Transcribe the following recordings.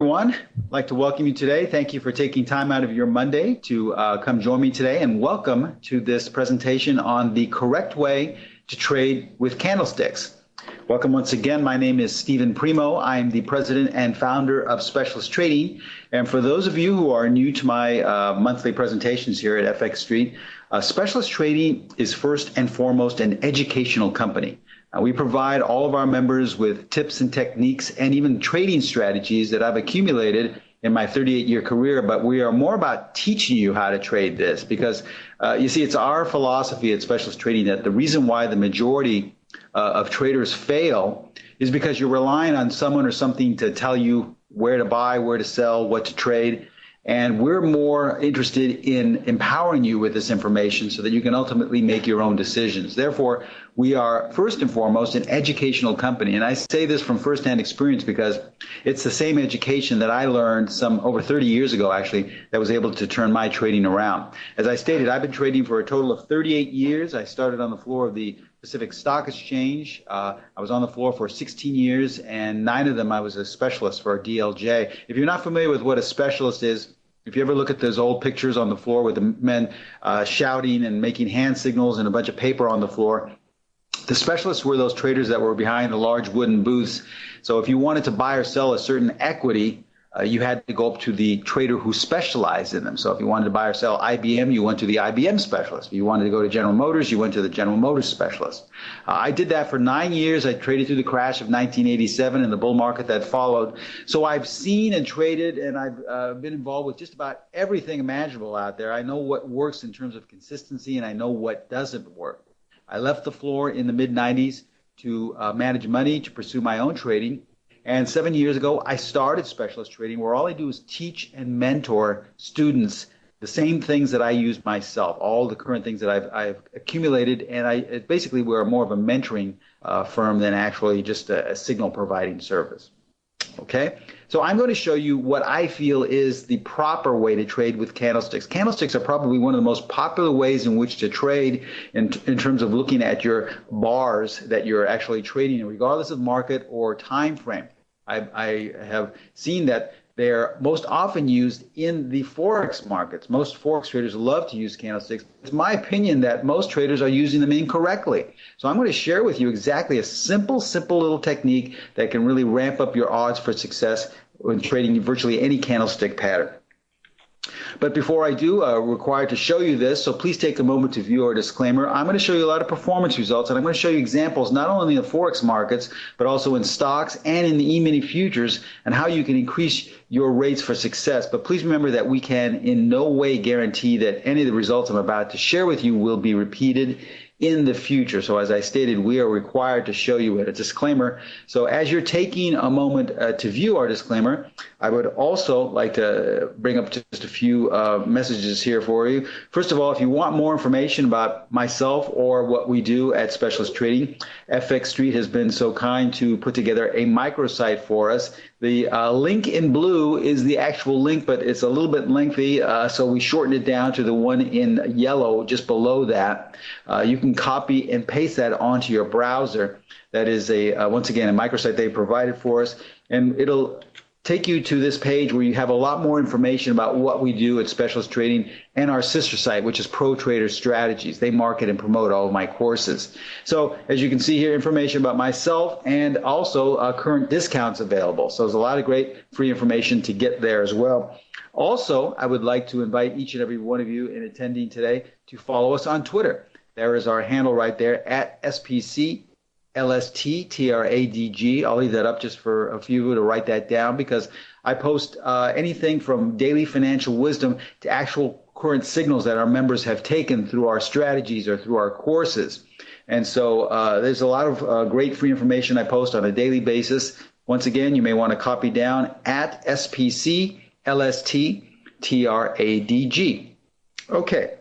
everyone. I'd like to welcome you today. Thank you for taking time out of your Monday to come join me today, and welcome to this presentation on the correct way to trade with candlesticks. Welcome once again. My name is Steven Primo. I am the president and founder of Specialist Trading. And for those of you who are new to my monthly presentations here at FX Street, Specialist Trading is first and foremost an educational company. We provide all of our members with tips and techniques and even trading strategies that I've accumulated in my 38-year career, but we are more about teaching you how to trade this because, you see, it's our philosophy at Specialist Trading that the reason why the majority of traders fail is because you're relying on someone or something to tell you where to buy, where to sell, what to trade. And we're more interested in empowering you with this information so that you can ultimately make your own decisions. Therefore, we are first and foremost an educational company. And I say this from firsthand experience because it's the same education that I learned some over 30 years ago, actually, that was able to turn my trading around. As I stated, I've been trading for a total of 38 years. I started on the floor of the Pacific Stock Exchange. I was on the floor for 16 years, and 9 of them I was a specialist for DLJ. If you're not familiar with what a specialist is, if you ever look at those old pictures on the floor with the men shouting and making hand signals and a bunch of paper on the floor, the specialists were those traders that were behind the large wooden booths. So if you wanted to buy or sell a certain equity, you had to go up to the trader who specialized in them. So if you wanted to buy or sell IBM, you went to the IBM specialist. If you wanted to go to General Motors, you went to the General Motors specialist. I did that for 9 years. I traded through the crash of 1987 and the bull market that followed. So I've seen and traded, and I've been involved with just about everything imaginable out there. I know what works in terms of consistency, and I know what doesn't work. I left the floor in the mid-90s to manage money, to pursue my own trading. And 7 years ago, I started Specialist Trading, where all I do is teach and mentor students the same things that I use myself, all the current things that I've accumulated. And basically, we're more of a mentoring firm than actually just a signal providing service. Okay, so I'm going to show you what I feel is the proper way to trade with candlesticks. Candlesticks are probably one of the most popular ways in which to trade in terms of looking at your bars that you're actually trading in, regardless of market or time frame. I have seen that they're most often used in the Forex markets. Most Forex traders love to use candlesticks. It's my opinion that most traders are using them incorrectly. So I'm going to share with you exactly a simple little technique that can really ramp up your odds for success when trading virtually any candlestick pattern. But before I do, I'm required to show you this, so please take a moment to view our disclaimer. I'm going to show you a lot of performance results, and I'm going to show you examples not only in the Forex markets, but also in stocks and in the E-mini futures, and how you can increase your rates for success. But please remember that we can in no way guarantee that any of the results I'm about to share with you will be repeated in the future. So as I stated, we are required to show you a disclaimer. So as you're taking a moment to view our disclaimer, I would also like to bring up just a few messages here for you. First of all, if you want more information about myself or what we do at Specialist Trading, FX Street has been so kind to put together a microsite for us. The link in blue is the actual link, but it's a little bit lengthy, so we shortened it down to the one in yellow just below that. You can copy and paste that onto your browser. That is once again, a microsite they provided for us, and it'll take you to this page where you have a lot more information about what we do at Specialist Trading and our sister site, which is Pro Trader Strategies. They market and promote all of my courses. So as you can see here, information about myself and also current discounts available. So there's a lot of great free information to get there as well. Also, I would like to invite each and every one of you in attending today to follow us on Twitter. There is our handle right there at SPC. LSTTRADG. I'll leave that up just for a few of you to write that down because I post anything from daily financial wisdom to actual current signals that our members have taken through our strategies or through our courses. And so there's a lot of great free information I post on a daily basis. Once again, you may want to copy down at SPC LSTTRADG. Okay.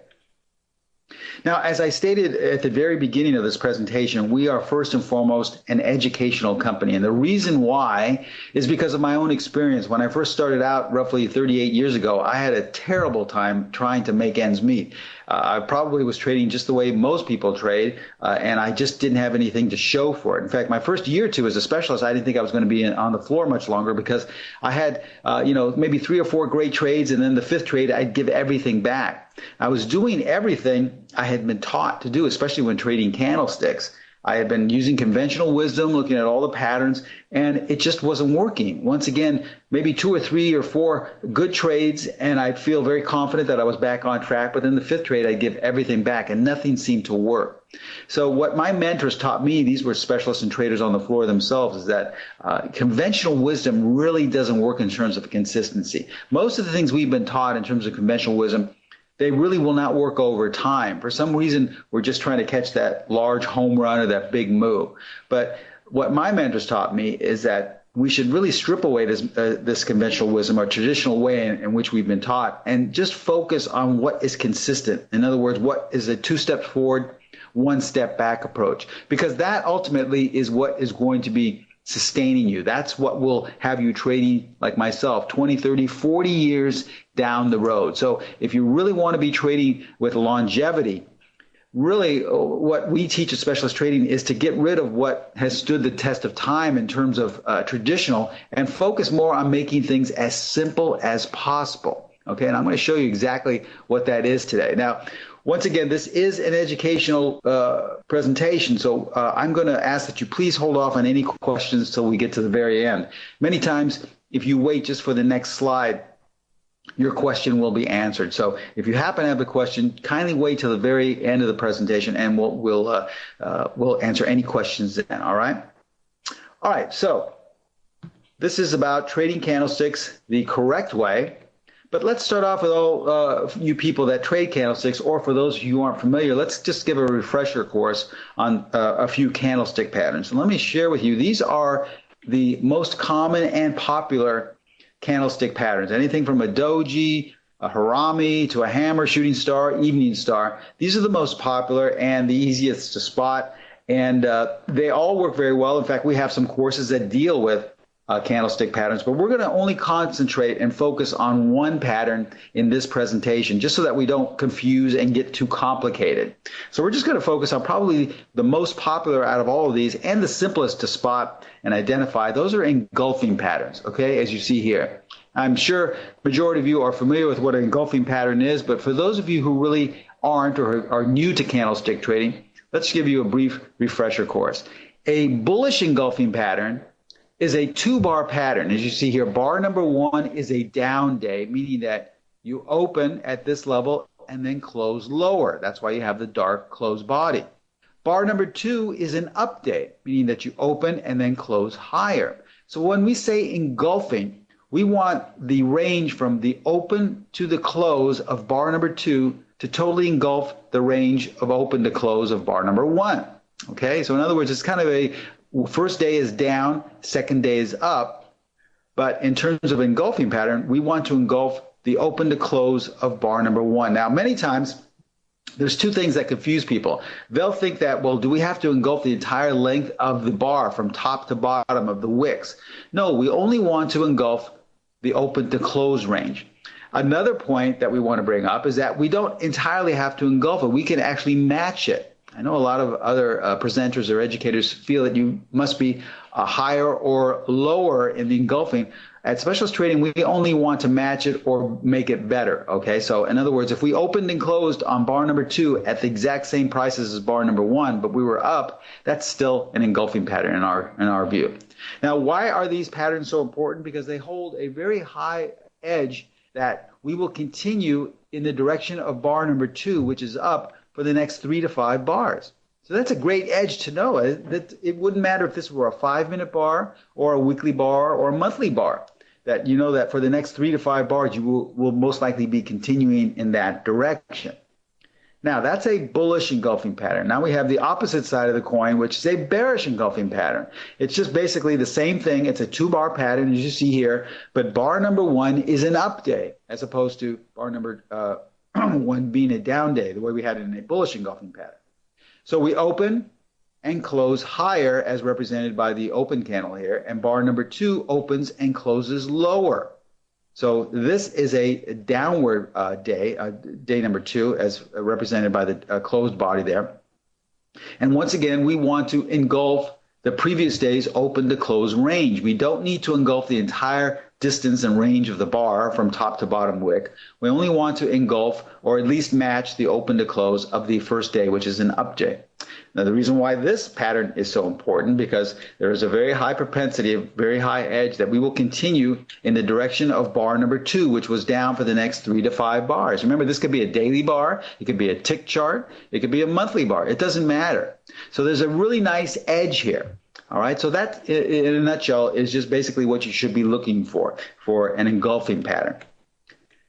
Now, as I stated at the very beginning of this presentation, we are first and foremost an educational company. And the reason why is because of my own experience. When I first started out roughly 38 years ago, I had a terrible time trying to make ends meet. I probably was trading just the way most people trade, and I just didn't have anything to show for it. In fact, my first year or two as a specialist, I didn't think I was going to be on the floor much longer because I had, maybe 3 or 4 great trades, and then the 5th trade, I'd give everything back. I was doing everything I had been taught to do, especially when trading candlesticks. I had been using conventional wisdom, looking at all the patterns, and it just wasn't working. Once again, maybe 2 or 3 or 4 good trades, and I'd feel very confident that I was back on track. But then the 5th trade, I'd give everything back, and nothing seemed to work. So what my mentors taught me, these were specialists and traders on the floor themselves, is that conventional wisdom really doesn't work in terms of consistency. Most of the things we've been taught in terms of conventional wisdom, they really will not work over time. For some reason, we're just trying to catch that large home run or that big move. But what my mentors taught me is that we should really strip away this conventional wisdom or traditional way in which we've been taught and just focus on what is consistent. In other words, what is a 2 steps forward, 1 step back approach, because that ultimately is what is going to be sustaining you. That's what will have you trading like myself 20, 30, 40 years down the road. So if you really want to be trading with longevity, really what we teach at Specialist Trading is to get rid of what has stood the test of time in terms of traditional and focus more on making things as simple as possible. Okay, and I'm going to show you exactly what that is today. Now, once again, this is an educational presentation, so I'm going to ask that you please hold off on any questions till we get to the very end. Many times, if you wait just for the next slide, your question will be answered. So if you happen to have a question, kindly wait till the very end of the presentation, and we'll answer any questions then, all right? All right, so this is about trading candlesticks the correct way. But let's start off with all you people that trade candlesticks, or for those of you who aren't familiar, let's just give a refresher course on a few candlestick patterns. And let me share with you, these are the most common and popular candlestick patterns. Anything from a doji, a harami, to a hammer, shooting star, evening star. These are the most popular and the easiest to spot. And they all work very well. In fact, we have some courses that deal with candlestick patterns, but we're going to only concentrate and focus on one pattern in this presentation, just so that we don't confuse and get too complicated. So we're just going to focus on probably the most popular out of all of these and the simplest to spot and identify. Those are engulfing patterns, okay, as you see here. I'm sure majority of you are familiar with what an engulfing pattern is, but for those of you who really aren't or are new to candlestick trading, let's give you a brief refresher course. A bullish engulfing pattern is a 2-bar pattern. As you see here, bar number 1 is a down day, meaning that you open at this level and then close lower. That's why you have the dark closed body. Bar number 2 is an up day, meaning that you open and then close higher. So when we say engulfing, we want the range from the open to the close of bar number 2 to totally engulf the range of open to close of bar number 1. Okay, so in other words, it's kind of a first day is down, second day is up, but in terms of engulfing pattern, we want to engulf the open to close of bar number 1. Now, many times, there's 2 things that confuse people. They'll think that, well, do we have to engulf the entire length of the bar from top to bottom of the wicks? No, we only want to engulf the open to close range. Another point that we want to bring up is that we don't entirely have to engulf it. We can actually match it. I know a lot of other presenters or educators feel that you must be higher or lower in the engulfing. At Specialist Trading, we only want to match it or make it better, okay? So in other words, if we opened and closed on bar number 2 at the exact same prices as bar number 1, but we were up, that's still an engulfing pattern in our view. Now, why are these patterns so important? Because they hold a very high edge that we will continue in the direction of bar number 2, which is up, for the next 3 to 5 bars. So that's a great edge to know. That it wouldn't matter if this were a 5-minute bar or a weekly bar or a monthly bar, that you know that for the next 3 to 5 bars, you will most likely be continuing in that direction. Now, that's a bullish engulfing pattern. Now we have the opposite side of the coin, which is a bearish engulfing pattern. It's just basically the same thing. It's a 2-bar pattern, as you see here, but bar number 1 is an up day, as opposed to bar number one being a down day, the way we had it in a bullish engulfing pattern. So we open and close higher as represented by the open candle here, and bar number 2 opens and closes lower. So this is a downward day, day number 2 as represented by the closed body there. And once again, we want to engulf the previous day's open to close range. We don't need to engulf the entire distance and range of the bar from top to bottom wick. We only want to engulf or at least match the open to close of the first day, which is an up day. Now, the reason why this pattern is so important because there is a very high propensity, a very high edge that we will continue in the direction of bar number 2, which was down for the next 3 to 5 bars. Remember, this could be a daily bar, it could be a tick chart, it could be a monthly bar. It doesn't matter. So there's a really nice edge here. All right, so that in a nutshell is just basically what you should be looking for an engulfing pattern.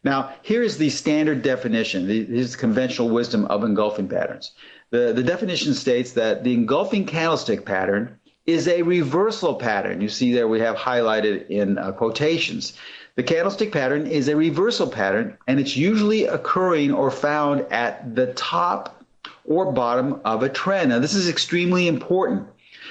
Now, here is the standard definition. This is conventional wisdom of engulfing patterns. The definition states that the engulfing candlestick pattern is a reversal pattern. You see there we have highlighted in quotations. The candlestick pattern is a reversal pattern, and it's usually occurring or found at the top or bottom of a trend. Now, this is extremely important.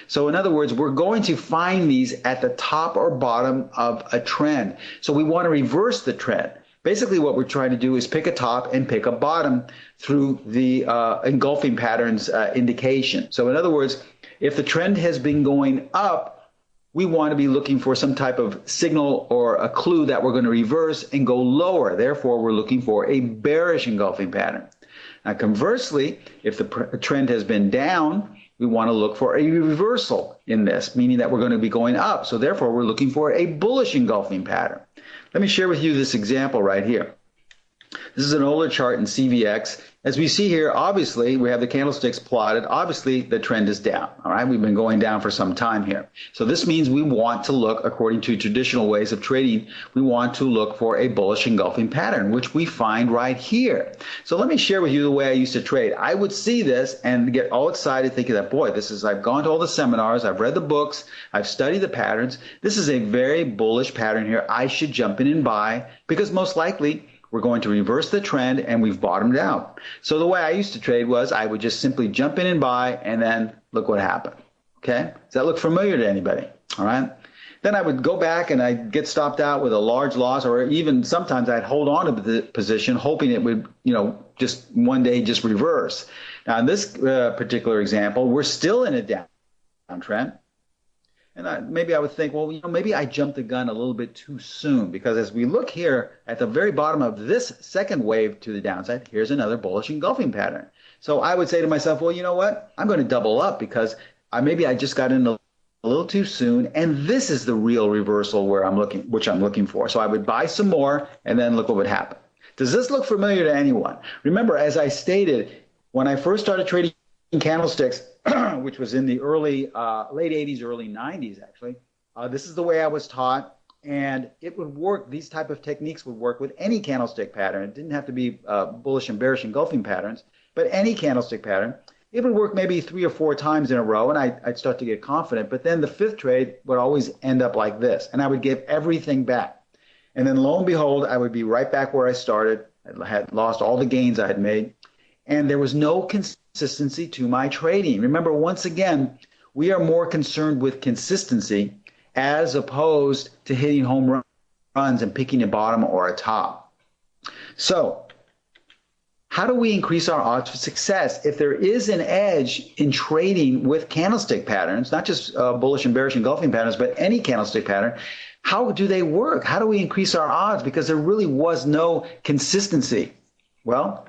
So in other words, we're going to find these at the top or bottom of a trend. So we want to reverse the trend. Basically, what we're trying to do is pick a top and pick a bottom through the engulfing patterns indication. So in other words, if the trend has been going up, we want to be looking for some type of signal or a clue that we're going to reverse and go lower. Therefore, we're looking for a bearish engulfing pattern. Now, conversely, if the trend has been down, we want to look for a reversal in this, meaning that we're going to be going up. So therefore, we're looking for a bullish engulfing pattern. Let me share with you this example right here. This is an older chart in CVX. As we see here, obviously, we have the candlesticks plotted. Obviously, the trend is down. All right, we've been going down for some time here. So this means we want to look, according to traditional ways of trading, we want to look for a bullish engulfing pattern, which we find right here. So let me share with you the way I used to trade. I would see this and get all excited thinking that, boy, I've gone to all the seminars, I've read the books, I've studied the patterns. This is a very bullish pattern here. I should jump in and buy because most likely we're going to reverse the trend and we've bottomed out. So the way I used to trade was I would just simply jump in and buy and then look what happened. Okay? Does that look familiar to anybody? All right? Then I would go back and I'd get stopped out with a large loss, or even sometimes I'd hold on to the position hoping it would, just one day just reverse. Now in this particular example, we're still in a downtrend. And maybe I would think, well, maybe I jumped the gun a little bit too soon, because as we look here at the very bottom of this second wave to the downside, here's another bullish engulfing pattern. So I would say to myself, well, you know what? I'm going to double up because maybe I just got in a little too soon, and this is the real reversal which I'm looking for. So I would buy some more, and then look what would happen. Does this look familiar to anyone? Remember, as I stated, when I first started trading candlesticks, which was in the late 80s, early 90s, actually. This is the way I was taught, and it would work. These type of techniques would work with any candlestick pattern. It didn't have to be bullish and bearish engulfing patterns, but any candlestick pattern. It would work maybe 3 or 4 times in a row, and I'd start to get confident. But then the 5th trade would always end up like this, and I would give everything back. And then lo and behold, I would be right back where I started. I had lost all the gains I had made, and there was no consistency to my trading. Remember, once again, we are more concerned with consistency as opposed to hitting home runs and picking a bottom or a top. So how do we increase our odds for success? If there is an edge in trading with candlestick patterns, not just bullish and bearish engulfing patterns, but any candlestick pattern, how do they work? How do we increase our odds? Because there really was no consistency. Well,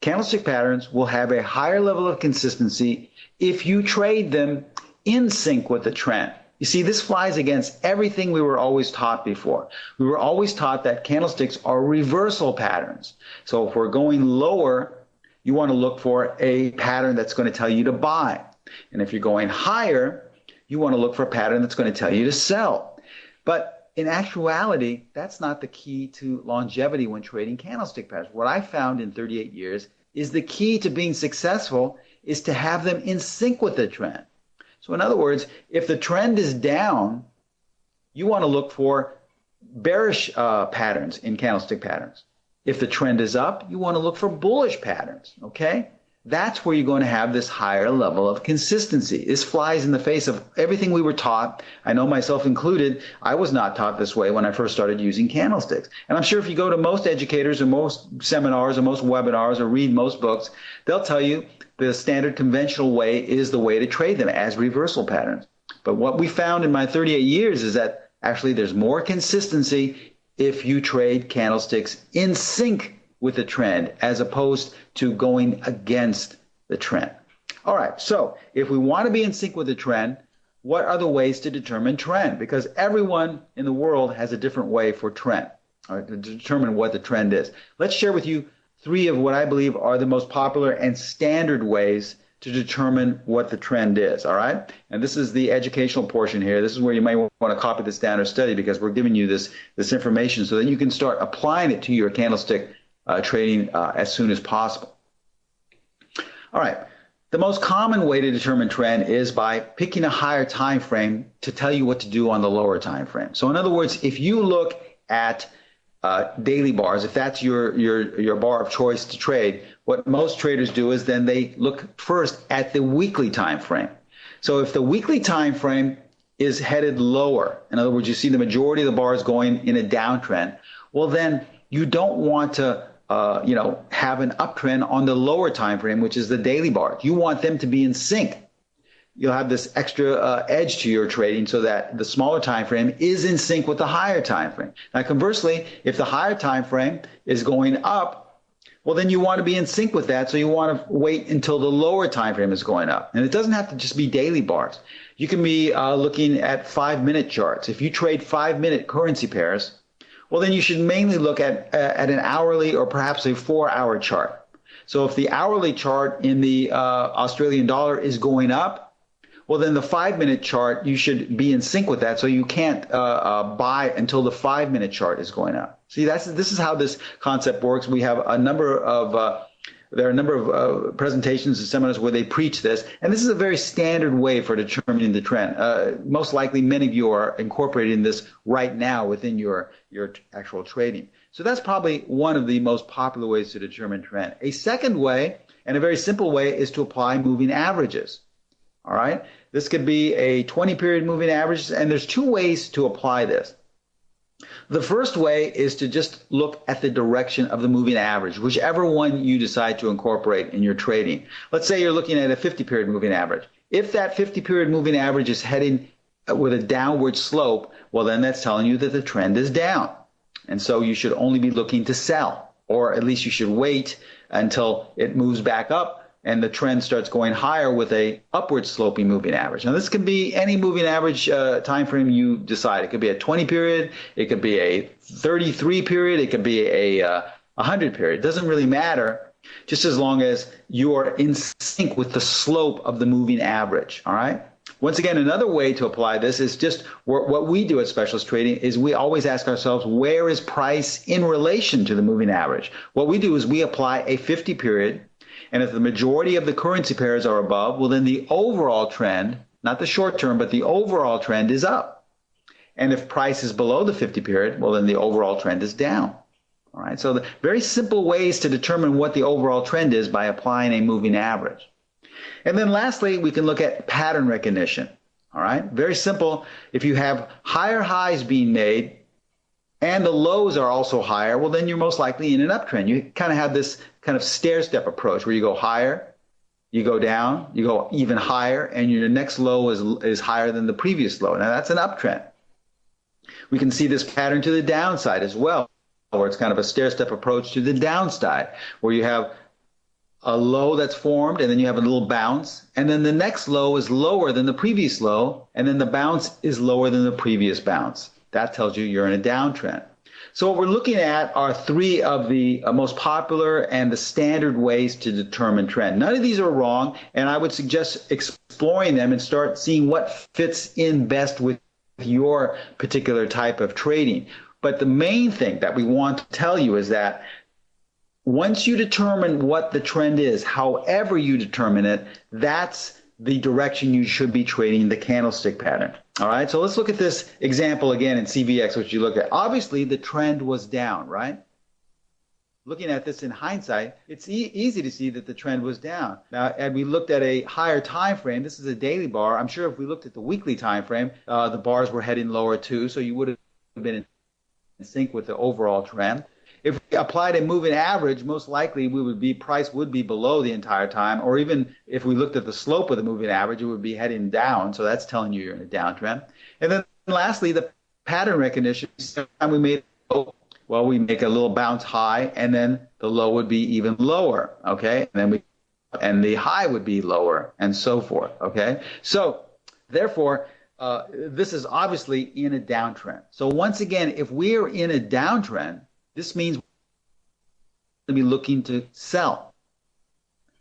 candlestick patterns will have a higher level of consistency if you trade them in sync with the trend. You see, this flies against everything we were always taught before. We were always taught that candlesticks are reversal patterns. So if we're going lower, you want to look for a pattern that's going to tell you to buy. And if you're going higher, you want to look for a pattern that's going to tell you to sell. But in actuality, that's not the key to longevity when trading candlestick patterns. What I found in 38 years is the key to being successful is to have them in sync with the trend. So in other words, if the trend is down, you want to look for bearish patterns in candlestick patterns. If the trend is up, you want to look for bullish patterns, okay? That's where you're going to have this higher level of consistency. This flies in the face of everything we were taught. I know myself included, I was not taught this way when I first started using candlesticks. And I'm sure if you go to most educators or most seminars or most webinars or read most books, they'll tell you the standard conventional way is the way to trade them as reversal patterns. But what we found in my 38 years is that actually there's more consistency if you trade candlesticks in sync with the trend as opposed to going against the trend. All right, so if we want to be in sync with the trend, what are the ways to determine trend? Because everyone in the world has a different way for trend, all right, to determine what the trend is. Let's share with you 3 of what I believe are the most popular and standard ways to determine what the trend is, all right? And this is the educational portion here. This is where you might want to copy this down or study, because we're giving you this information so that you can start applying it to your candlestick trading as soon as possible. All right, the most common way to determine trend is by picking a higher time frame to tell you what to do on the lower time frame. So in other words, if you look at daily bars, if that's your bar of choice to trade, what most traders do is then they look first at the weekly time frame. So if the weekly time frame is headed lower, in other words, you see the majority of the bars going in a downtrend, well then you don't want to have an uptrend on the lower time frame, which is the daily bar. You want them to be in sync. You'll have this extra edge to your trading so that the smaller time frame is in sync with the higher time frame. Now, conversely, if the higher time frame is going up, well, then you want to be in sync with that. So you want to wait until the lower time frame is going up. And it doesn't have to just be daily bars. You can be looking at 5-minute charts. If you trade 5-minute currency pairs, well, then you should mainly look at an hourly or perhaps a 4-hour chart. So if the hourly chart in the Australian dollar is going up, well, then the 5-minute chart, you should be in sync with that, so you can't buy until the 5-minute chart is going up. See, this is how this concept works. We have a number of there are a number of presentations and seminars where they preach this, and this is a very standard way for determining the trend. Most likely, many of you are incorporating this right now within your actual trading. So that's probably one of the most popular ways to determine trend. A second way, and a very simple way, is to apply moving averages. All right, this could be a 20-period moving average, and there's 2 ways to apply this. The first way is to just look at the direction of the moving average, whichever one you decide to incorporate in your trading. Let's say you're looking at a 50-period moving average. If that 50-period moving average is heading with a downward slope, well, then that's telling you that the trend is down. And so you should only be looking to sell, or at least you should wait until it moves back up and the trend starts going higher with a upward sloping moving average. Now, this can be any moving average time frame you decide. It could be a 20 period, it could be a 33 period, it could be a 100 period. It doesn't really matter, just as long as you are in sync with the slope of the moving average. All right. Once again, another way to apply this is just what we do at Specialist Trading is we always ask ourselves, where is price in relation to the moving average? What we do is we apply a 50 period. And if the majority of the currency pairs are above, well, then the overall trend, not the short term, but the overall trend is up. And if price is below the 50 period, well, then the overall trend is down. All right, so the very simple ways to determine what the overall trend is by applying a moving average. And then lastly, we can look at pattern recognition. All right, very simple. If you have higher highs being made, and the lows are also higher, well, then you're most likely in an uptrend. You kind of have this kind of stair-step approach where you go higher, you go down, you go even higher, and your next low is higher than the previous low. Now, that's an uptrend. We can see this pattern to the downside as well, where it's kind of a stair-step approach to the downside, where you have a low that's formed, and then you have a little bounce, and then the next low is lower than the previous low, and then the bounce is lower than the previous bounce. That tells you you're in a downtrend. So what we're looking at are 3 of the most popular and the standard ways to determine trend. None of these are wrong, and I would suggest exploring them and start seeing what fits in best with your particular type of trading. But the main thing that we want to tell you is that once you determine what the trend is, however you determine it, that's the direction you should be trading the candlestick pattern. All right, so let's look at this example again in CVX, which you look at. Obviously, the trend was down, right? looking at this in hindsight, it's easy to see that the trend was down. Now, had we looked at a higher time frame, this is a daily bar. I'm sure if we looked at the weekly time frame, the bars were heading lower too, so you would have been in sync with the overall trend. If we applied a moving average, most likely price would be below the entire time, or even if we looked at the slope of the moving average, it would be heading down. So that's telling you you're in a downtrend. And then lastly, the pattern recognition. We make a little bounce high, and then the low would be even lower. Okay, and the high would be lower, and so forth. Okay, so therefore, this is obviously in a downtrend. So once again, if we are in a downtrend, this means we're going to be looking to sell.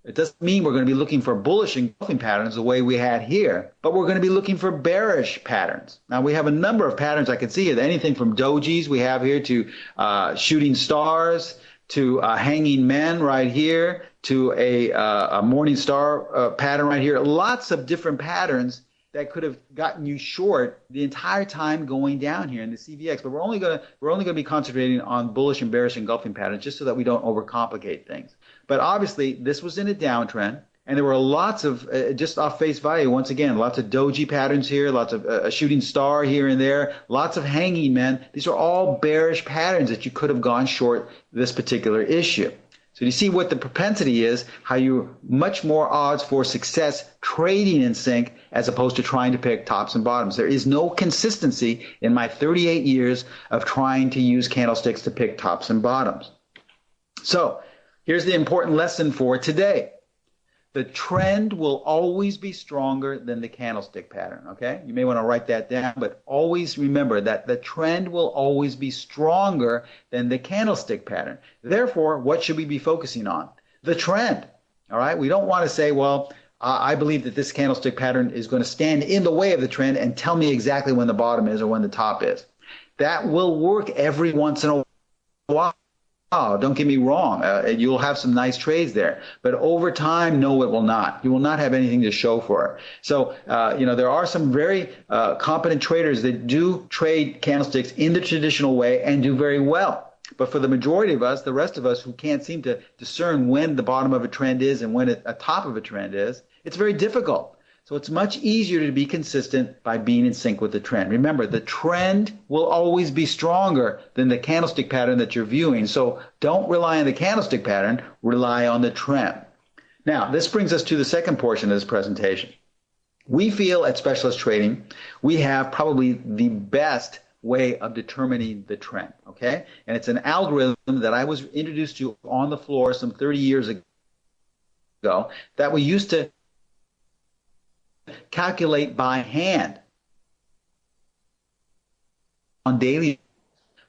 It doesn't mean we're going to be looking for bullish engulfing patterns the way we had here, but we're going to be looking for bearish patterns. Now, we have a number of patterns I can see here, anything from dojis we have here to shooting stars, to hanging men right here, to a morning star pattern right here. Lots of different patterns that could have gotten you short the entire time going down here in the CVX. But we're only going to be concentrating on bullish and bearish engulfing patterns just so that we don't overcomplicate things. But obviously, this was in a downtrend, and there were lots of, just off face value, once again, lots of doji patterns here, lots of a shooting star here and there, lots of hanging men. These are all bearish patterns that you could have gone short this particular issue. So you see what the propensity is, how you're much more odds for success trading in sync as opposed to trying to pick tops and bottoms. There is no consistency in my 38 years of trying to use candlesticks to pick tops and bottoms. So here's the important lesson for today. The trend will always be stronger than the candlestick pattern, okay? You may want to write that down, but always remember that the trend will always be stronger than the candlestick pattern. Therefore, what should we be focusing on? The trend, all right? We don't want to say, well, I believe that this candlestick pattern is going to stand in the way of the trend and tell me exactly when the bottom is or when the top is. That will work every once in a while. Don't get me wrong. You'll have some nice trades there. But over time, no, it will not. You will not have anything to show for it. So, there are some very competent traders that do trade candlesticks in the traditional way and do very well. But for the majority of us, the rest of us who can't seem to discern when the bottom of a trend is and when a top of a trend is, it's very difficult. So it's much easier to be consistent by being in sync with the trend. Remember, the trend will always be stronger than the candlestick pattern that you're viewing. So don't rely on the candlestick pattern, rely on the trend. Now, this brings us to the second portion of this presentation. We feel at Specialist Trading, we have probably the best way of determining the trend, okay? And it's an algorithm that I was introduced to on the floor some 30 years ago that we used to calculate by hand on daily.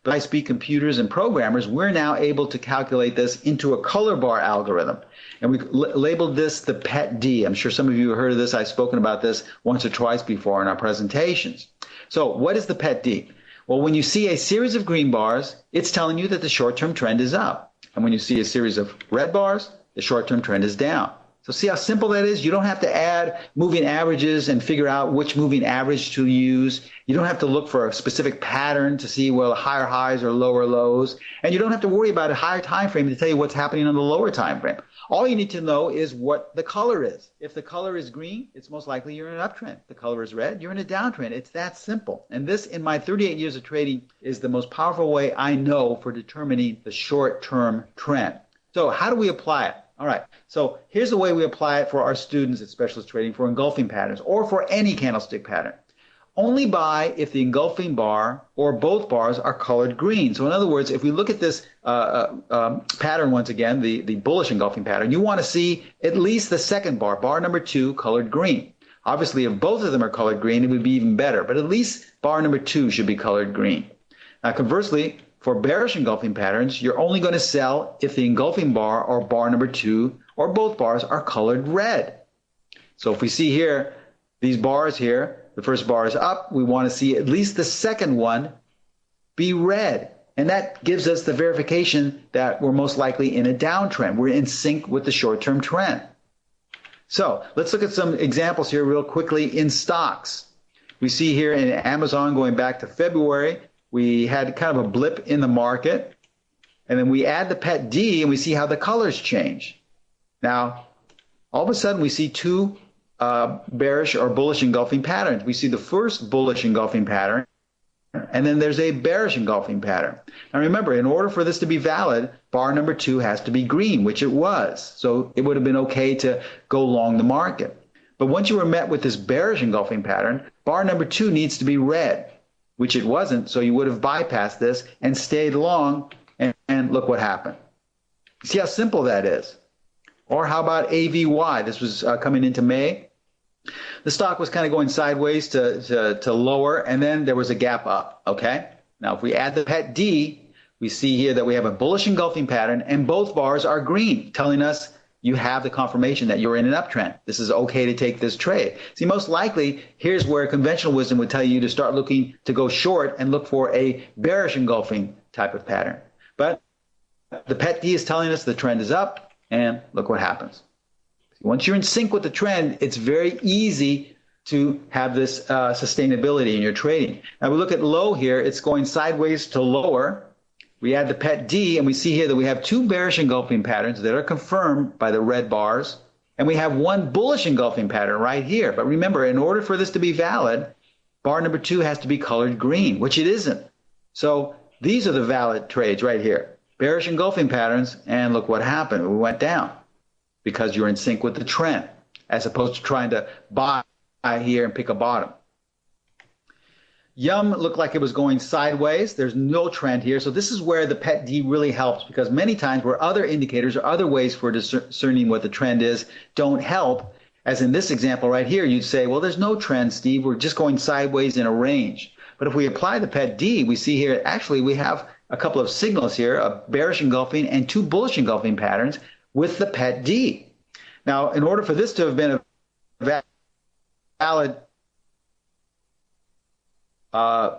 But high-speed computers and programmers, we're now able to calculate this into a color bar algorithm. And we labeled this the PET-D. I'm sure some of you have heard of this. I've spoken about this once or twice before in our presentations. So what is the PET-D? Well, when you see a series of green bars, it's telling you that the short-term trend is up. And when you see a series of red bars, the short-term trend is down. So see how simple that is? You don't have to add moving averages and figure out which moving average to use. You don't have to look for a specific pattern to see, well, higher highs or lower lows. And you don't have to worry about a higher time frame to tell you what's happening on the lower time frame. All you need to know is what the color is. If the color is green, it's most likely you're in an uptrend. If the color is red, you're in a downtrend. It's that simple. And this, in my 38 years of trading, is the most powerful way I know for determining the short-term trend. So how do we apply it? All right, so here's the way we apply it for our students at Specialist Trading for engulfing patterns or for any candlestick pattern. Only buy if the engulfing bar or both bars are colored green. So in other words, if we look at this pattern once again, the bullish engulfing pattern, you want to see at least the second bar, bar number 2, colored green. Obviously, if both of them are colored green, it would be even better, but at least bar number 2 should be colored green. Now conversely, for bearish engulfing patterns, you're only going to sell if the engulfing bar or bar number 2 or both bars are colored red. So if we see here, these bars here, the first bar is up, we want to see at least the second one be red. And that gives us the verification that we're most likely in a downtrend. We're in sync with the short-term trend. So let's look at some examples here real quickly in stocks. We see here in Amazon going back to February, we had kind of a blip in the market, And then we add the pet D and we see how the colors change. Now, all of a sudden we see two bearish or bullish engulfing patterns. We see the first bullish engulfing pattern, and then there's a bearish engulfing pattern. Now remember, in order for this to be valid, bar number 2 has to be green, which it was. So it would have been okay to go long the market. But once you were met with this bearish engulfing pattern, bar number 2 needs to be red, which it wasn't. So you would have bypassed this and stayed long, and look what happened. See how simple that is? Or how about AVY? This was coming into May. The stock was kind of going sideways to lower, and then there was a gap up, okay? Now, if we add the pet D, we see here that we have a bullish engulfing pattern, and both bars are green, telling us you have the confirmation that you're in an uptrend. This is okay to take this trade. See, most likely, here's where conventional wisdom would tell you to start looking to go short and look for a bearish engulfing type of pattern. But the pet D is telling us the trend is up, and look what happens. Once you're in sync with the trend, it's very easy to have this sustainability in your trading. Now we look at low here, it's going sideways to lower. We add the pet D, and we see here that we have two bearish engulfing patterns that are confirmed by the red bars, and we have one bullish engulfing pattern right here. But remember, in order for this to be valid, bar number 2 has to be colored green, which it isn't. So these are the valid trades right here. Bearish engulfing patterns, and look what happened. We went down because you're in sync with the trend, as opposed to trying to buy here and pick a bottom. Yum looked like it was going sideways. There's no trend here. So this is where the pet D really helps, because many times where other indicators or other ways for discerning what the trend is don't help, as in this example right here, you'd say, well, there's no trend, Steve. We're just going sideways in a range. But if we apply the pet D, we see here, actually, we have a couple of signals here, a bearish engulfing and two bullish engulfing patterns with the pet D. Now, in order for this to have been a valid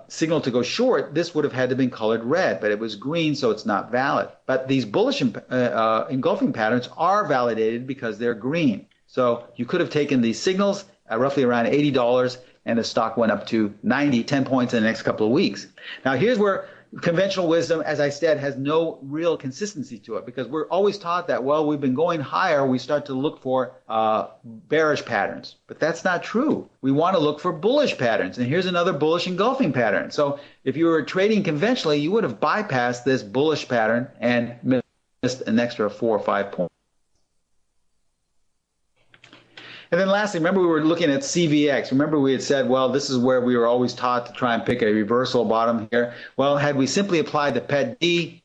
signal to go short, this would have had to been colored red, but it was green, so it's not valid. But these bullish engulfing patterns are validated because they're green. So you could have taken these signals at roughly around $80, and the stock went up to 90, 10 points in the next couple of weeks. Now, here's where conventional wisdom, as I said, has no real consistency to it, because we're always taught that, well, we've been going higher, we start to look for bearish patterns. But that's not true. We want to look for bullish patterns. And here's another bullish engulfing pattern. So if you were trading conventionally, you would have bypassed this bullish pattern and missed an extra 4 or 5 points. And then lastly, remember we were looking at CVX. Remember we had said, well, this is where we were always taught to try and pick a reversal bottom here. Well, had we simply applied the pet D,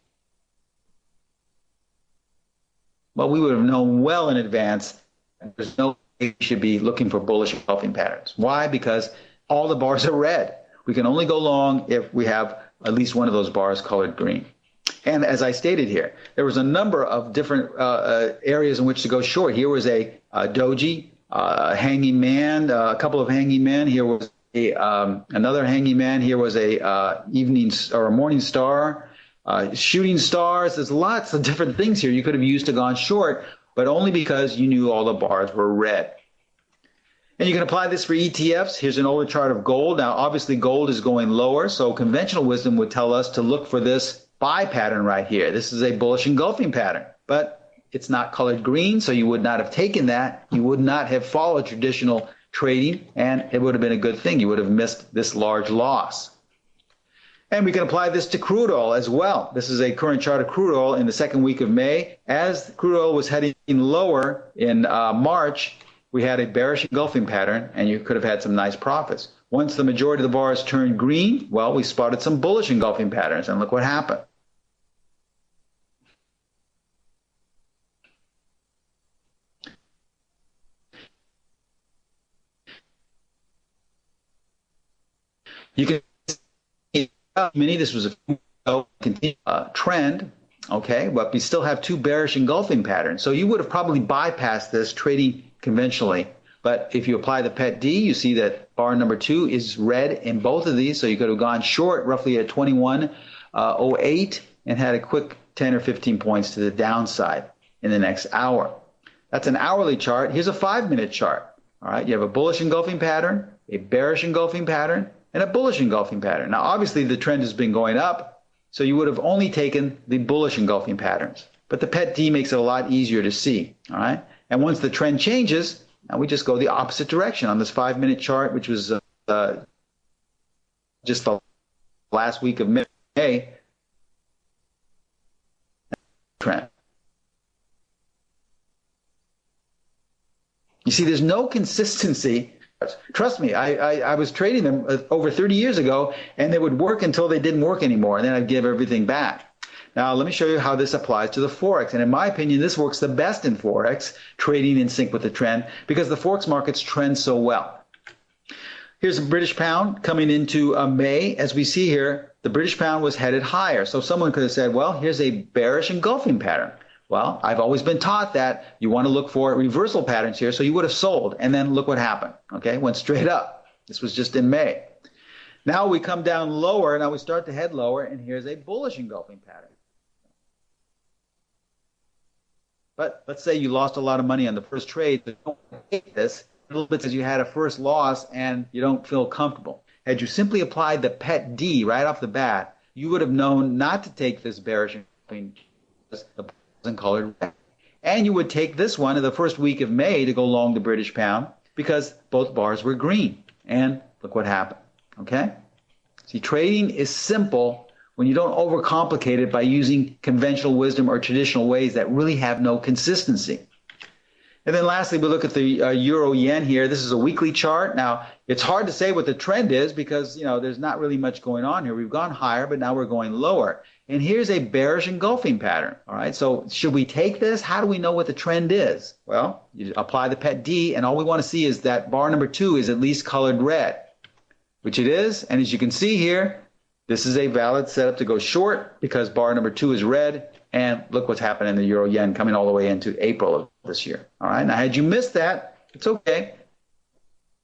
well, we would have known well in advance that there's no way we should be looking for bullish engulfing patterns. Why? Because all the bars are red. We can only go long if we have at least one of those bars colored green. And as I stated here, there was a number of different areas in which to go short. Here was a doji, hanging man, a couple of hanging men. Here was another hanging man. Here was a evening or a morning star, shooting stars. There's lots of different things here you could have used to gone short, but only because you knew all the bars were red. And you can apply this for ETFs. Here's an older chart of gold. Now, obviously, gold is going lower, so conventional wisdom would tell us to look for this buy pattern right here. This is a bullish engulfing pattern, but it's not colored green, so you would not have taken that. You would not have followed traditional trading, and it would have been a good thing. You would have missed this large loss. And we can apply this to crude oil as well. This is a current chart of crude oil in the second week of May. As crude oil was heading lower in March, we had a bearish engulfing pattern, and you could have had some nice profits. Once the majority of the bars turned green, well, we spotted some bullish engulfing patterns, and look what happened. You can see this was a trend, okay, but we still have two bearish engulfing patterns. So you would have probably bypassed this trading conventionally. But if you apply the pet D, you see that bar number 2 is red in both of these. So you could have gone short roughly at 21.08 and had a quick 10 or 15 points to the downside in the next hour. That's an hourly chart. Here's a 5-minute chart. All right, you have a bullish engulfing pattern, a bearish engulfing pattern, and a bullish engulfing pattern. Now, obviously, the trend has been going up, So you would have only taken the bullish engulfing patterns. But the pet D makes it a lot easier to see, all right? And once the trend changes, now we just go the opposite direction on this 5-minute chart, which was just the last week of May. Trend. You see, there's no consistency. Trust me, I was trading them over 30 years ago, and they would work until they didn't work anymore, and then I'd give everything back. Now, let me show you how this applies to the Forex. And in my opinion, this works the best in Forex, trading in sync with the trend, because the Forex markets trend so well. Here's the British pound coming into May. As we see here, the British pound was headed higher. So someone could have said, well, here's a bearish engulfing pattern. Well, I've always been taught that you want to look for reversal patterns here, so you would have sold, and then look what happened, okay? Went straight up. This was just in May. Now we come down lower, now we start to head lower, and here's a bullish engulfing pattern. But let's say you lost a lot of money on the first trade, but don't take this a little bit because you had a first loss and you don't feel comfortable. Had you simply applied the pet D right off the bat, you would have known not to take this bearish colored red. And you would take this one in the first week of May to go long the British pound because both bars were green. And look what happened. Okay? See, trading is simple when you don't overcomplicate it by using conventional wisdom or traditional ways that really have no consistency. And then lastly, we look at the euro yen here. This is a weekly chart. Now, it's hard to say what the trend is because, you know, there's not really much going on here. We've gone higher, but now we're going lower. And here's a bearish engulfing pattern. All right, so should we take this? How do we know what the trend is? Well, you apply the pet D, and all we want to see is that bar number 2 is at least colored red, which it is. And as you can see here, this is a valid setup to go short because bar number 2 is red. And look what's happened in the euro yen coming all the way into April of this year. All right. Now, had you missed that, it's okay.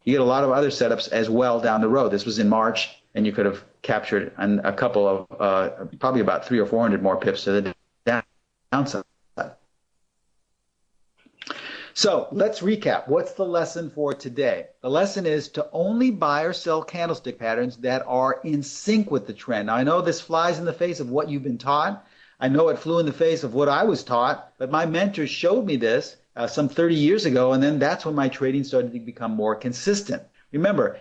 You get a lot of other setups as well down the road. This was in March, and you could have captured a couple of probably about 300 or 400 more pips to the downside. So let's recap. What's the lesson for today? The lesson is to only buy or sell candlestick patterns that are in sync with the trend. Now, I know this flies in the face of what you've been taught. I know it flew in the face of what I was taught, but my mentors showed me this some 30 years ago, and then that's when my trading started to become more consistent. Remember,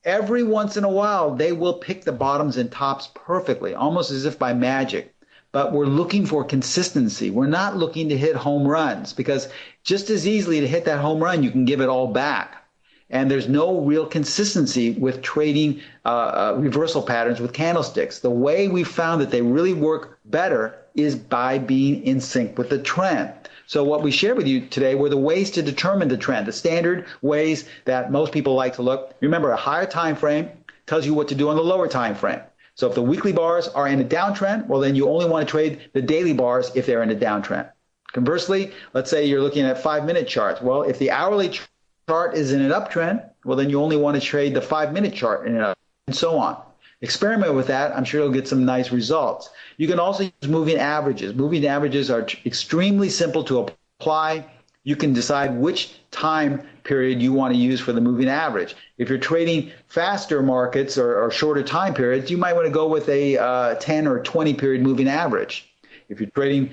every once in a while, they will pick the bottoms and tops perfectly, almost as if by magic. But we're looking for consistency. We're not looking to hit home runs because just as easily to hit that home run, you can give it all back. And there's no real consistency with trading reversal patterns with candlesticks. The way we found that they really work better is by being in sync with the trend. So what we shared with you today were the ways to determine the trend, the standard ways that most people like to look. Remember, a higher time frame tells you what to do on the lower time frame. So if the weekly bars are in a downtrend, well, then you only want to trade the daily bars if they're in a downtrend. Conversely, let's say you're looking at 5-minute charts. Well, if the hourly chart is in an uptrend, well, then you only want to trade the 5-minute chart in an uptrend, and so on. Experiment with that. I'm sure you'll get some nice results. You can also use moving averages. Moving averages are extremely simple to apply. You can decide which time period you want to use for the moving average. If you're trading faster markets or shorter time periods, you might want to go with a 10 or 20 period moving average. If you're trading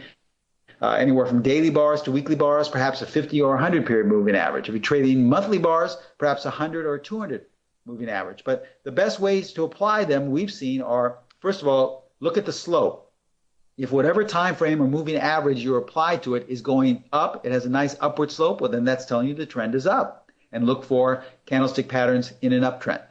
anywhere from daily bars to weekly bars, perhaps a 50 or 100 period moving average. If you're trading monthly bars, perhaps 100 or 200 moving average. But the best ways to apply them we've seen are, first of all, look at the slope. If whatever time frame or moving average you apply to it is going up, it has a nice upward slope, well, then that's telling you the trend is up. And look for candlestick patterns in an uptrend.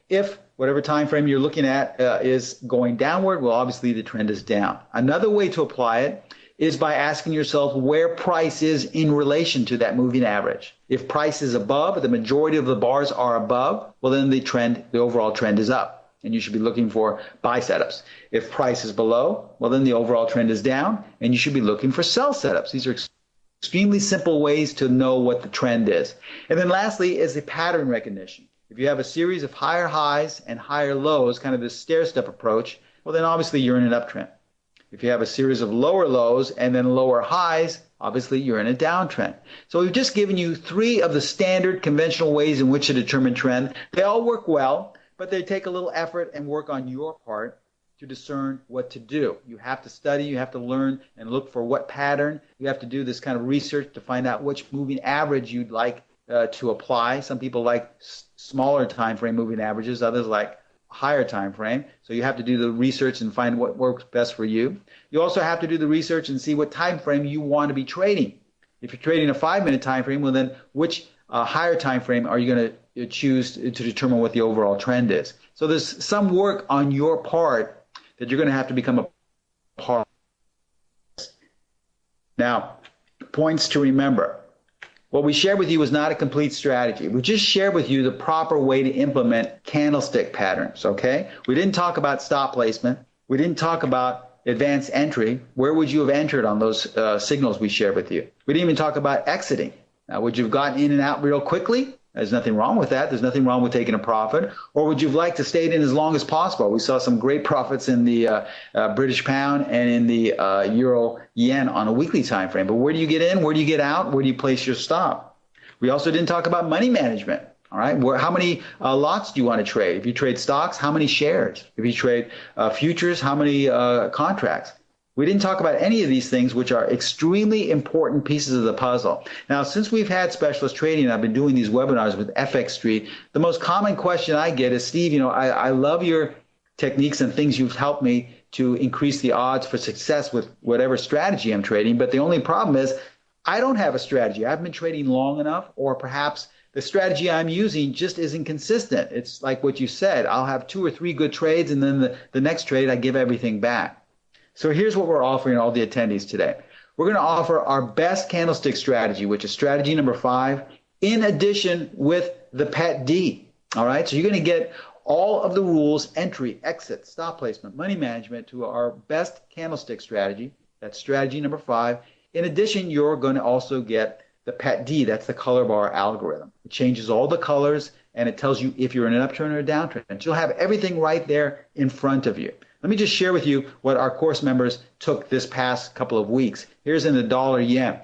If whatever time frame you're looking at is going downward, well, obviously the trend is down. Another way to apply it is by asking yourself where price is in relation to that moving average. If price is above, the majority of the bars are above, well, then the overall trend is up. And you should be looking for buy setups. If price is below, well, then the overall trend is down, and you should be looking for sell setups. These are extremely simple ways to know what the trend is. And then lastly is the pattern recognition. If you have a series of higher highs and higher lows, kind of this stair-step approach, well, then obviously you're in an uptrend. If you have a series of lower lows and then lower highs, obviously you're in a downtrend. So we've just given you 3 of the standard conventional ways in which to determine trend. They all work well, but they take a little effort and work on your part to discern what to do. You have to study, you have to learn and look for what pattern. You have to do this kind of research to find out which moving average you'd like to apply. Some people like smaller time frame moving averages, others like higher time frame. So you have to do the research and find what works best for you. You also have to do the research and see what time frame you want to be trading. If you're trading a 5-minute time frame, well then which higher time frame are you going to choose to determine what the overall trend is? So there's some work on your part that you're going to have to become a part of. Now, points to remember. What we shared with you was not a complete strategy. We just shared with you the proper way to implement candlestick patterns, okay? We didn't talk about stop placement. We didn't talk about advanced entry. Where would you have entered on those signals we shared with you? We didn't even talk about exiting. Now, would you have gotten in and out real quickly? There's nothing wrong with that. There's nothing wrong with taking a profit. Or would you have liked to stay in as long as possible? We saw some great profits in the British pound and in the euro yen on a weekly time frame. But where do you get in? Where do you get out? Where do you place your stop? We also didn't talk about money management. All right. How many lots do you want to trade? If you trade stocks, how many shares? If you trade futures, how many contracts? We didn't talk about any of these things, which are extremely important pieces of the puzzle. Now, since we've had specialist trading, I've been doing these webinars with FX Street, the most common question I get is, Steve, I love your techniques and things you've helped me to increase the odds for success with whatever strategy I'm trading, but the only problem is I don't have a strategy. I haven't been trading long enough, or perhaps the strategy I'm using just isn't consistent. It's like what you said. I'll have 2 or 3 good trades, and then the next trade, I give everything back. So here's what we're offering all the attendees today. We're going to offer our best candlestick strategy, which is strategy number 5, in addition with the Pet D. All right, so you're going to get all of the rules, entry, exit, stop placement, money management to our best candlestick strategy. That's strategy number 5. In addition, you're going to also get the Pet D. That's the color bar algorithm. It changes all the colors, and it tells you if you're in an uptrend or a downtrend. So you'll have everything right there in front of you. Let me just share with you what our course members took this past couple of weeks. Here's in the dollar yen.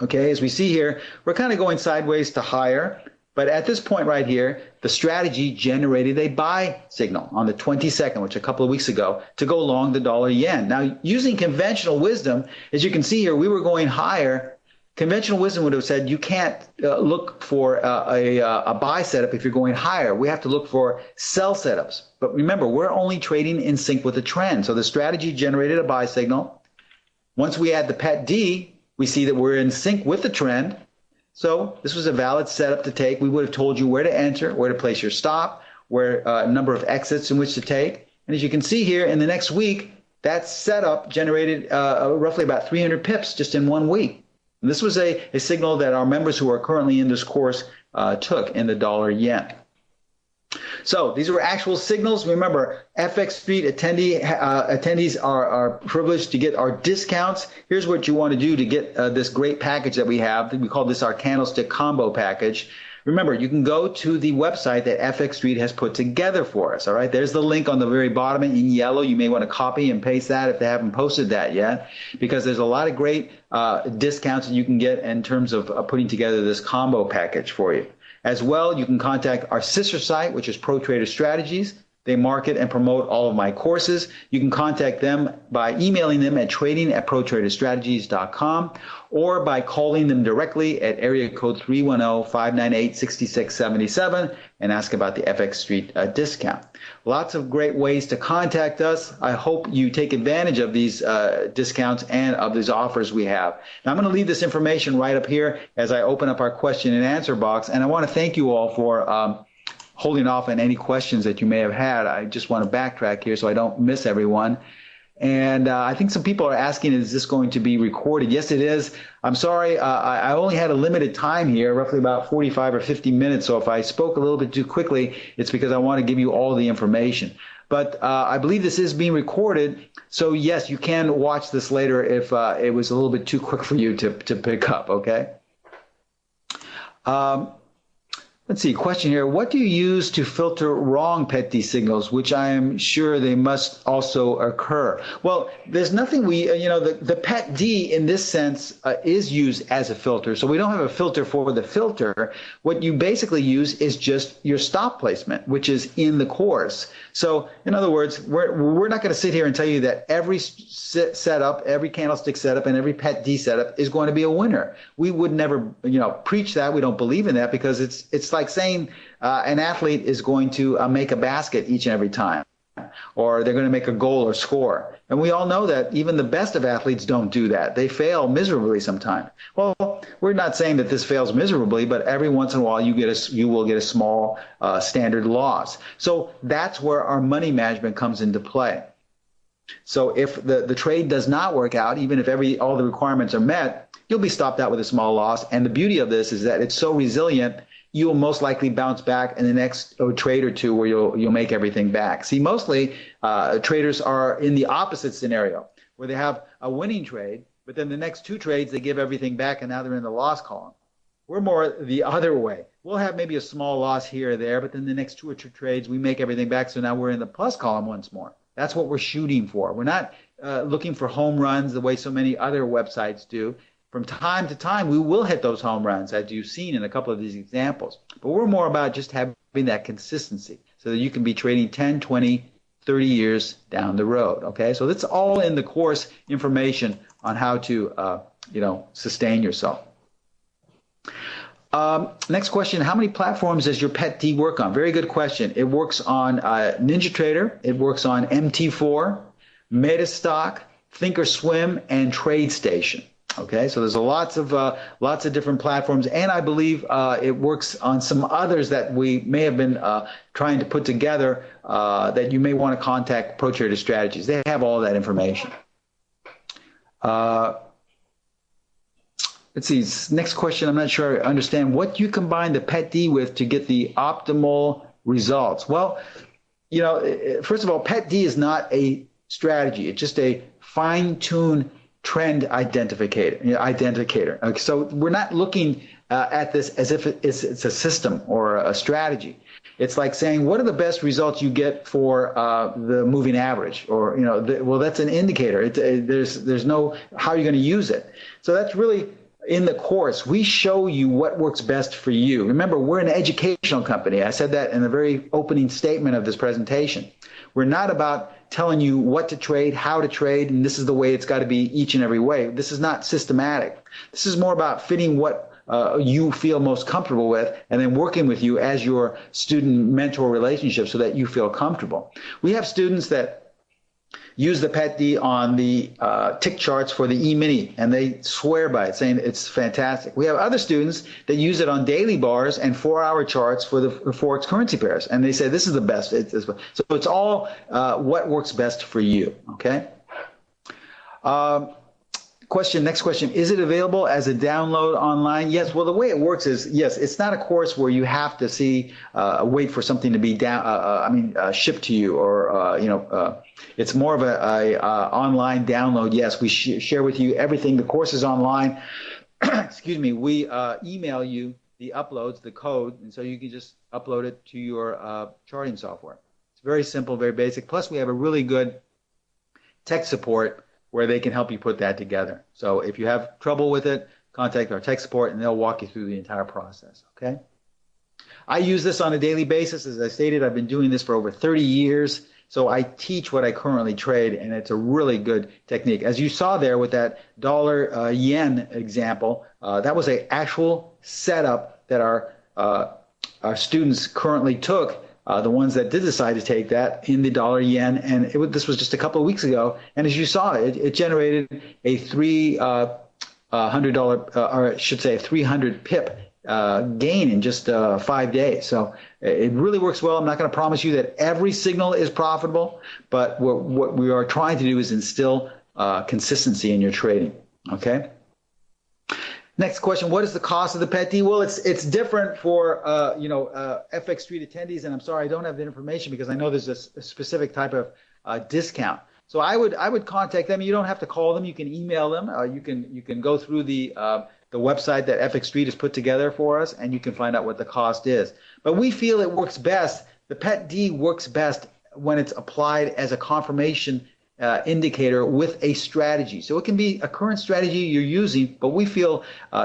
Okay, as we see here, we're kind of going sideways to higher, but at this point right here, the strategy generated a buy signal on the 22nd, which a couple of weeks ago, to go long the dollar yen. Now, using conventional wisdom, as you can see here, we were going higher. Conventional wisdom would have said you can't look for a buy setup if you're going higher. We have to look for sell setups. But remember, we're only trading in sync with the trend. So the strategy generated a buy signal. Once we add the Pet D, we see that we're in sync with the trend. So this was a valid setup to take. We would have told you where to enter, where to place your stop, where a number of exits in which to take. And as you can see here, in the next week, that setup generated roughly about 300 pips just in 1 week. And this was a signal that our members who are currently in this course took in the dollar yen. So these were actual signals. Remember, FX Street attendees are privileged to get our discounts. Here's what you want to do to get this great package that we have. We call this our Candlestick Combo Package. Remember, you can go to the website that FX Street has put together for us. All right, there's the link on the very bottom in yellow. You may want to copy and paste that if they haven't posted that yet, because there's a lot of great discounts that you can get in terms of putting together this combo package for you. As well, you can contact our sister site, which is Pro Trader Strategies. They market and promote all of my courses. You can contact them by emailing them at trading@protraderstrategies.com or by calling them directly at area code 310-598-6677 and ask about the FX Street discount. Lots of great ways to contact us. I hope you take advantage of these discounts and of these offers we have. Now, I'm going to leave this information right up here as I open up our question and answer box, and I want to thank you all for holding off on any questions that you may have had. I just want to backtrack here so I don't miss everyone. And I think some people are asking, is this going to be recorded? Yes, it is. I'm sorry, I only had a limited time here, roughly about 45 or 50 minutes. So if I spoke a little bit too quickly, it's because I want to give you all the information. But I believe this is being recorded. So yes, you can watch this later if it was a little bit too quick for you to pick up, okay? Let's see, question here. What do you use to filter wrong PET D signals, which I am sure they must also occur? Well, there's nothing the PET D in this sense is used as a filter. So we don't have a filter for the filter. What you basically use is just your stop placement, which is in the course. So in other words, we're not going to sit here and tell you that every setup, every candlestick setup, and every PET D setup is going to be a winner. We would never, preach that. We don't believe in that because it's like saying an athlete is going to make a basket each and every time, or they're going to make a goal or score. And we all know that even the best of athletes don't do that. They fail miserably sometimes. Well, we're not saying that this fails miserably, but every once in a while you will get a small standard loss. So that's where our money management comes into play. So if the trade does not work out, even if all the requirements are met, you'll be stopped out with a small loss. And the beauty of this is that it's so resilient, you'll most likely bounce back in the next trade or two where you'll make everything back. See, mostly traders are in the opposite scenario where they have a winning trade, but then the next two trades they give everything back and now they're in the loss column. We're more the other way. We'll have maybe a small loss here or there, but then the next two or three trades we make everything back, so now we're in the plus column once more. That's what we're shooting for. We're not looking for home runs the way so many other websites do. From time to time, we will hit those home runs, as you've seen in a couple of these examples. But we're more about just having that consistency so that you can be trading 10, 20, 30 years down the road. Okay, so that's all in the course information on how to, sustain yourself. Next question, how many platforms does your PET D work on? Very good question. It works on NinjaTrader, it works on MT4, Metastock, Thinkorswim, and TradeStation. Okay, so there's lots of different platforms, and I believe it works on some others that we may have been trying to put together that you may want to contact ProTrader Strategies. They have all that information. Let's see, next question, I'm not sure I understand. What you combine the PET D with to get the optimal results? Well, first of all, PET D is not a strategy. It's just a fine-tuned trend identificator. Okay, so we're not looking at this as if it's a system or a strategy. It's like saying, what are the best results you get for the moving average? Or, well, that's an indicator. There's no, how are you going to use it? So that's really in the course. We show you what works best for you. Remember, we're an educational company. I said that in the very opening statement of this presentation. We're not about telling you what to trade, how to trade, and this is the way it's got to be each and every way. This is not systematic. This is more about fitting what you feel most comfortable with and then working with you as your student-mentor relationship so that you feel comfortable. We have students that use the PET D on the tick charts for the E-mini, and they swear by it, saying it's fantastic. We have other students that use it on daily bars and 4-hour charts for the Forex currency pairs, and they say this is the best. So it's all what works best for you, okay? Next question, is it available as a download online? Yes, well, the way it works is, yes, it's not a course where you have to wait for something to be shipped to you, or, it's more of a online download. Yes, we share with you everything. The course is online. Excuse me, we email you the uploads, the code, and so you can just upload it to your charting software. It's very simple, very basic. Plus, we have a really good tech support where they can help you put that together. So if you have trouble with it, contact our tech support and they'll walk you through the entire process, okay? I use this on a daily basis. As I stated, I've been doing this for over 30 years. So I teach what I currently trade, and it's a really good technique. As you saw there with that dollar yen example, that was an actual setup that our students currently took. The ones that did decide to take that in the dollar yen, and this was just a couple of weeks ago. And as you saw, it generated a $300, or I should say, a 300 pip gain in just 5 days. So it really works well. I'm not going to promise you that every signal is profitable, but what we are trying to do is instill consistency in your trading. Okay. Next question, what is the cost of the PET D? Well, it's different for FX Street attendees, and I'm sorry I don't have the information because I know there's a specific type of discount. So I would contact them. You don't have to call them. You can email them. You can go through the the website that FX Street has put together for us, and you can find out what the cost is. But we feel it works best. The PET D works best when it's applied as a confirmation indicator with a strategy. So it can be a current strategy you're using, but we feel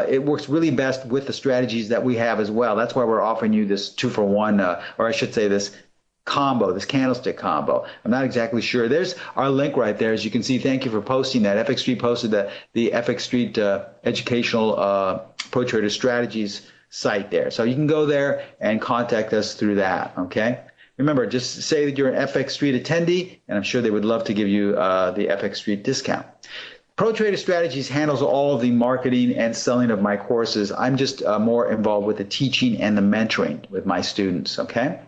it works really best with the strategies that we have as well. That's why we're offering you this 2-for-1, or I should say this combo, this candlestick combo. I'm not exactly sure. There's our link right there. As you can see, thank you for posting that. FX Street posted the FX Street educational pro trader strategies site there. So you can go there and contact us through that, okay? Remember, just say that you're an FX Street attendee, and I'm sure they would love to give you the FX Street discount. Pro Trader Strategies handles all of the marketing and selling of my courses. I'm just more involved with the teaching and the mentoring with my students, okay?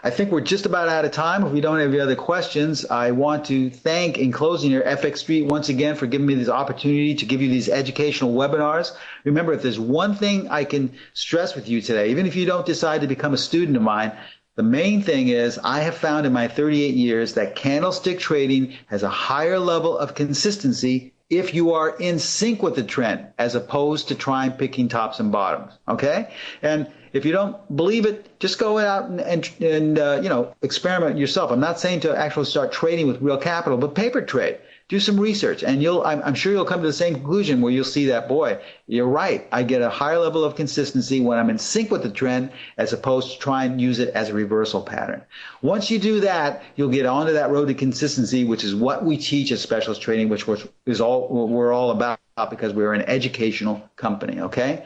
I think we're just about out of time. If we don't have any other questions, I want to thank, in closing here, FX Street once again for giving me this opportunity to give you these educational webinars. Remember, if there's one thing I can stress with you today, even if you don't decide to become a student of mine, the main thing is I have found in my 38 years that candlestick trading has a higher level of consistency if you are in sync with the trend, as opposed to trying picking tops and bottoms, okay? And if you don't believe it, just go out and you know, experiment yourself. I'm not saying to actually start trading with real capital, but paper trade. Do some research, and I'm sure you'll come to the same conclusion where you'll see that, boy, you're right. I get a higher level of consistency when I'm in sync with the trend, as opposed to try and use it as a reversal pattern. Once you do that, you'll get onto that road to consistency, which is what we teach at Specialist Trading, which is all we're all about, because we're an educational company, okay?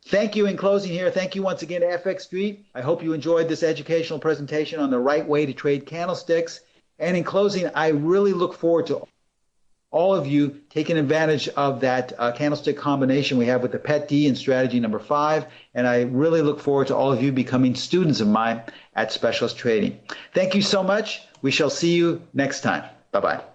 Thank you in closing here. Thank you once again to FX Street. I hope you enjoyed this educational presentation on the right way to trade candlesticks. And in closing, I really look forward to all of you taking advantage of that candlestick combination we have with the PET D and strategy number 5. And I really look forward to all of you becoming students of mine at Specialist Trading. Thank you so much. We shall see you next time. Bye-bye.